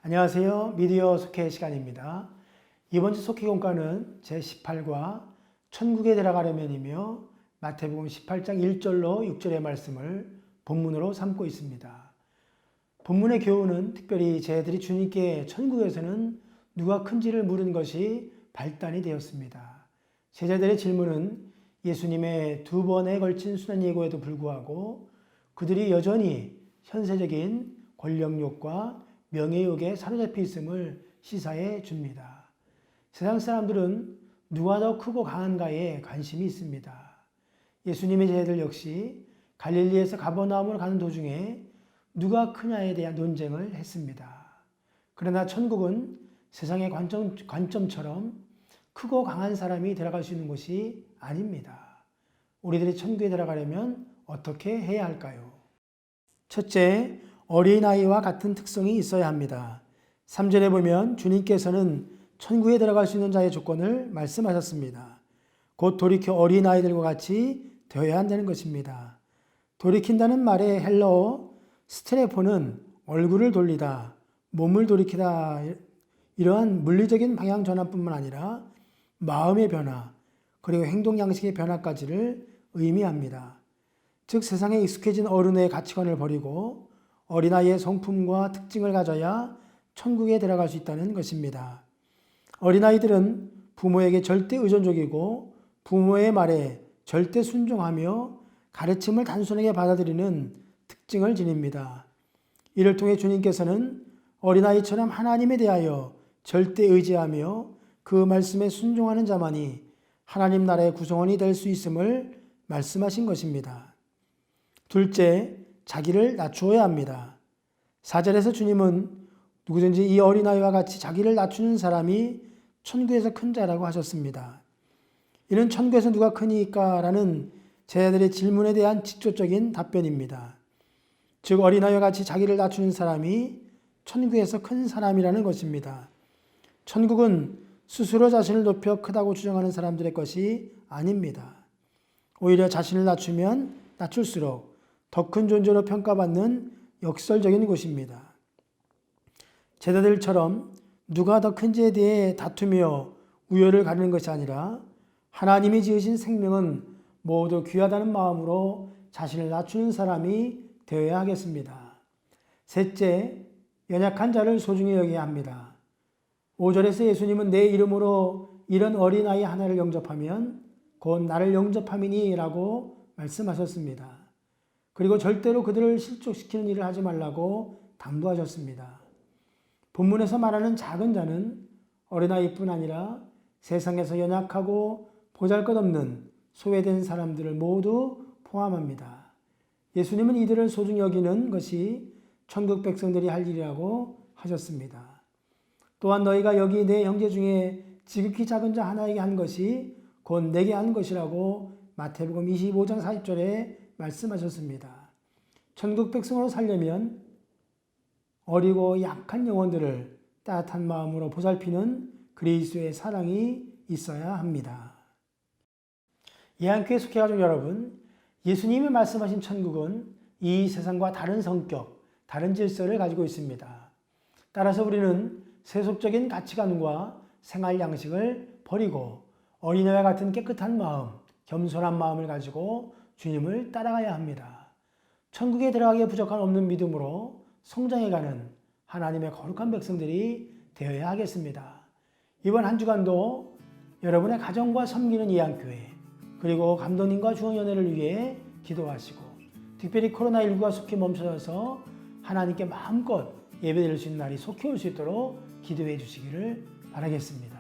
안녕하세요. 미디어 속회 시간입니다. 이번 주 속회 공과는 제18과 천국에 들어가려면이며 마태복음 18장 1절로 6절의 말씀을 본문으로 삼고 있습니다. 본문의 교훈은 특별히 제자들이 주님께 천국에서는 누가 큰지를 물은 것이 발단이 되었습니다. 제자들의 질문은 예수님의 두 번에 걸친 순환 예고에도 불구하고 그들이 여전히 현세적인 권력욕과 명예욕에 사로잡혀 있음을 시사해 줍니다. 세상 사람들은 누가 더 크고 강한가에 관심이 있습니다. 예수님의 제자들 역시 갈릴리에서 가버나움으로 가는 도중에 누가 크냐에 대한 논쟁을 했습니다. 그러나 천국은 세상의 관점처럼 크고 강한 사람이 들어갈 수 있는 곳이 아닙니다. 우리들이 천국에 들어가려면 어떻게 해야 할까요? 첫째, 어린아이와 같은 특성이 있어야 합니다. 3절에 보면 주님께서는 천국에 들어갈 수 있는 자의 조건을 말씀하셨습니다. 곧 돌이켜 어린아이들과 같이 되어야 한다는 것입니다. 돌이킨다는 말의 헬라어 스트레포는 얼굴을 돌리다, 몸을 돌이키다 이러한 물리적인 방향 전환뿐만 아니라 마음의 변화, 그리고 행동 양식의 변화까지를 의미합니다. 즉 세상에 익숙해진 어른의 가치관을 버리고 어린아이의 성품과 특징을 가져야 천국에 들어갈 수 있다는 것입니다. 어린아이들은 부모에게 절대 의존적이고 부모의 말에 절대 순종하며 가르침을 단순하게 받아들이는 특징을 지닙니다. 이를 통해 주님께서는 어린아이처럼 하나님에 대하여 절대 의지하며 그 말씀에 순종하는 자만이 하나님 나라의 구성원이 될 수 있음을 말씀하신 것입니다. 둘째, 자기를 낮추어야 합니다. 4절에서 주님은 누구든지 이 어린아이와 같이 자기를 낮추는 사람이 천국에서 큰 자라고 하셨습니다. 이는 천국에서 누가 크니까? 라는 제자들의 질문에 대한 직접적인 답변입니다. 즉 어린아이와 같이 자기를 낮추는 사람이 천국에서 큰 사람이라는 것입니다. 천국은 스스로 자신을 높여 크다고 주장하는 사람들의 것이 아닙니다. 오히려 자신을 낮추면 낮출수록 더 큰 존재로 평가받는 역설적인 곳입니다. 제자들처럼 누가 더 큰지에 대해 다투며 우열을 가리는 것이 아니라 하나님이 지으신 생명은 모두 귀하다는 마음으로 자신을 낮추는 사람이 되어야 하겠습니다. 셋째, 연약한 자를 소중히 여겨야 합니다. 5절에서 예수님은 내 이름으로 이런 어린아이 하나를 영접하면 곧 나를 영접함이니 라고 말씀하셨습니다. 그리고 절대로 그들을 실족시키는 일을 하지 말라고 당부하셨습니다. 본문에서 말하는 작은 자는 어린아이뿐 아니라 세상에서 연약하고 보잘것없는 소외된 사람들을 모두 포함합니다. 예수님은 이들을 소중히 여기는 것이 천국 백성들이 할 일이라고 하셨습니다. 또한 너희가 여기 내 형제 중에 지극히 작은 자 하나에게 한 것이 곧 내게 한 것이라고 마태복음 25장 40절에 말씀하셨습니다. 천국 백성으로 살려면 어리고 약한 영혼들을 따뜻한 마음으로 보살피는 그리스도의 사랑이 있어야 합니다. 예한교회 속회가족 여러분, 예수님이 말씀하신 천국은 이 세상과 다른 성격, 다른 질서를 가지고 있습니다. 따라서 우리는 세속적인 가치관과 생활 양식을 버리고 어린아이와 같은 깨끗한 마음, 겸손한 마음을 가지고 주님을 따라가야 합니다. 천국에 들어가기에 부족한 없는 믿음으로 성장해가는 하나님의 거룩한 백성들이 되어야 하겠습니다. 이번 한 주간도 여러분의 가정과 섬기는 예한교회 그리고 감독님과 중앙연회를 위해 기도하시고 특별히 코로나19가 속히 멈춰져서 하나님께 마음껏 예배드릴 수 있는 날이 속히 올 수 있도록 기도해 주시기를 바라겠습니다.